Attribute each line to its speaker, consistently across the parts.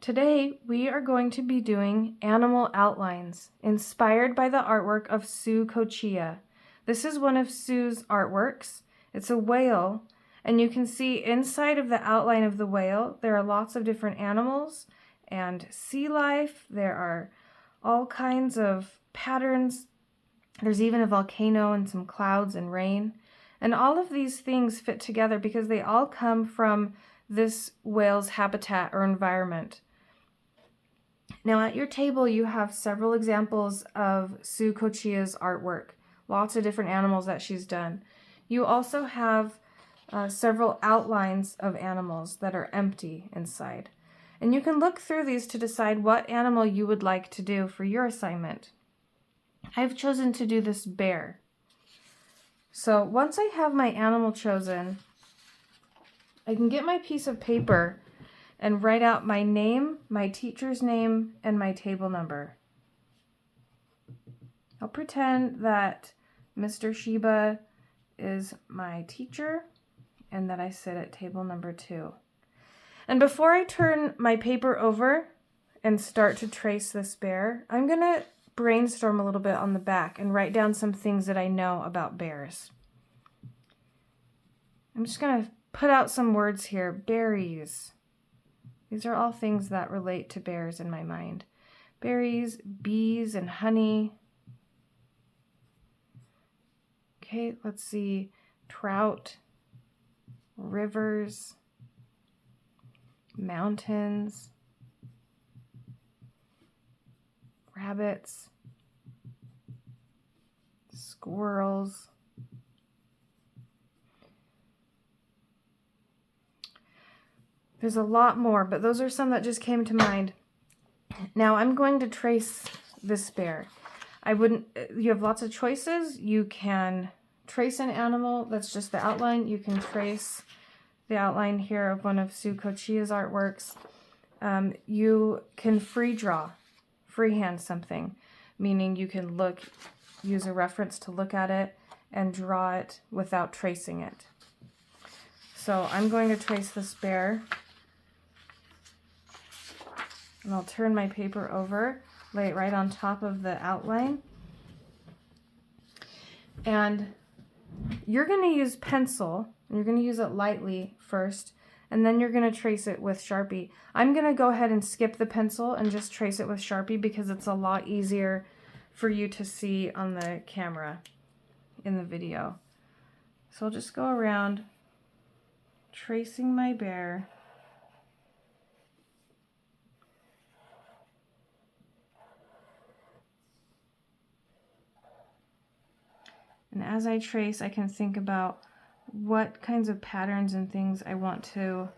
Speaker 1: Today, we are going to be doing animal outlines inspired by the artwork of Sue Kochia. This is one of Sue's artworks. It's a whale, and you can see inside of the outline of the whale, there are lots of different animals and sea life. There are all kinds of patterns. There's even a volcano and some clouds and rain. And all of these things fit together because they all come from this whale's habitat or environment. Now at your table you have several examples of Sue Kochia's artwork, lots of different animals that she's done. You also have several outlines of animals that are empty inside. And you can look through these to decide what animal you would like to do for your assignment. I've chosen to do this bear. So once I have my animal chosen, I can get my piece of paper and write out my name, my teacher's name, and my table number. I'll pretend that Mr. Shiba is my teacher and that I sit at table number 2. And before I turn my paper over and start to trace this bear, I'm going to brainstorm a little bit on the back and write down some things that I know about bears. I'm just going to put out some words here. Berries. These are all things that relate to bears in my mind. Berries, bees, and honey. Okay, let's see. Trout, rivers, mountains, rabbits, squirrels. There's a lot more, but those are some that just came to mind. Now I'm going to trace this bear. You have lots of choices. You can trace an animal, that's just the outline. You can trace the outline here of one of Sue Kochia's artworks. You can freehand something, meaning you can use a reference to look at it and draw it without tracing it. So I'm going to trace this bear. And I'll turn my paper over, lay it right on top of the outline. And you're going to use pencil, and you're going to use it lightly first, and then you're going to trace it with Sharpie. I'm going to go ahead and skip the pencil and just trace it with Sharpie because it's a lot easier for you to see on the camera in the video. So I'll just go around tracing my bear. And as I trace, I can think about what kinds of patterns and things I want to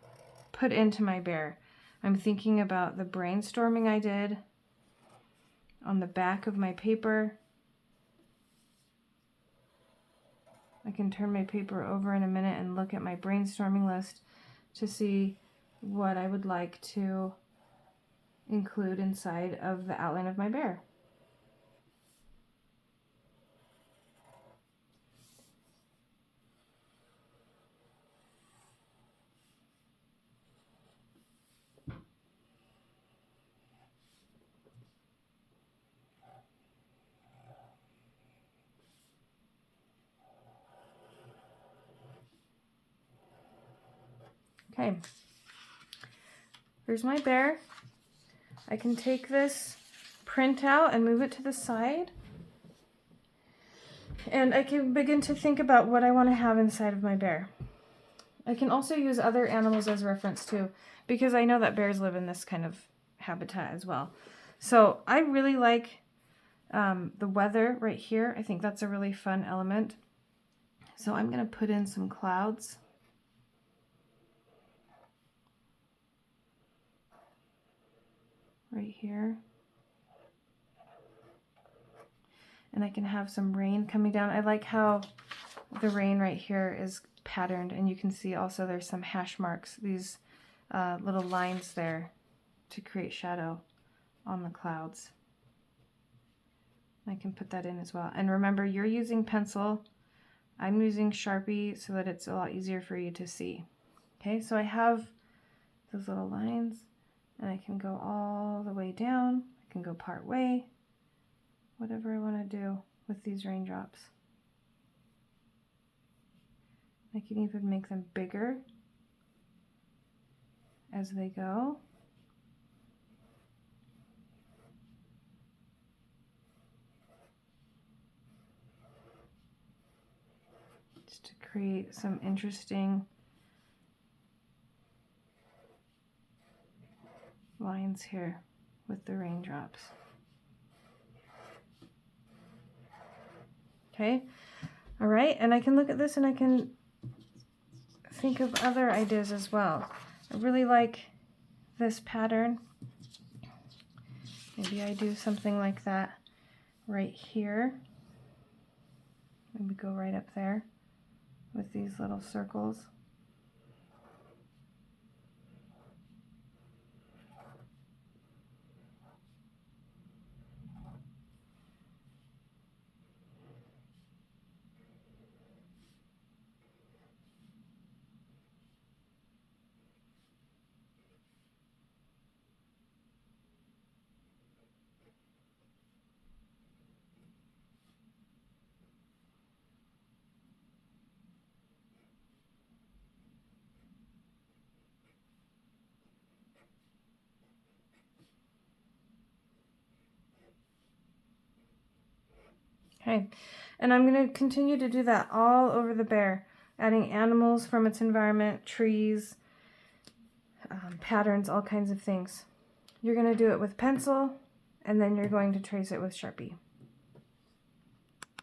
Speaker 1: put into my bear. I'm thinking about the brainstorming I did on the back of my paper. I can turn my paper over in a minute and look at my brainstorming list to see what I would like to include inside of the outline of my bear. Okay, here's my bear. I can take this printout and move it to the side. And I can begin to think about what I want to have inside of my bear. I can also use other animals as reference too, because I know that bears live in this kind of habitat as well. So I really like the weather right here. I think that's a really fun element. So I'm going to put in some clouds. Right here. And I can have some rain coming down. I like how the rain right here is patterned, and you can see also there's some hash marks, these little lines there to create shadow on the clouds. I can put that in as well. And remember, you're using pencil. I'm using Sharpie so that it's a lot easier for you to see. Okay, so I have those little lines. And I can go all the way down. I can go part way. Whatever I want to do with these raindrops. I can even make them bigger as they go. Just to create some interesting lines here with the raindrops. Okay, all right, and I can look at this and I can think of other ideas as well. I really like this pattern. Maybe I do something like that right here. Maybe go right up there with these little circles. Okay, and I'm going to continue to do that all over the bear, adding animals from its environment, trees, patterns, all kinds of things. You're going to do it with pencil, and then you're going to trace it with Sharpie.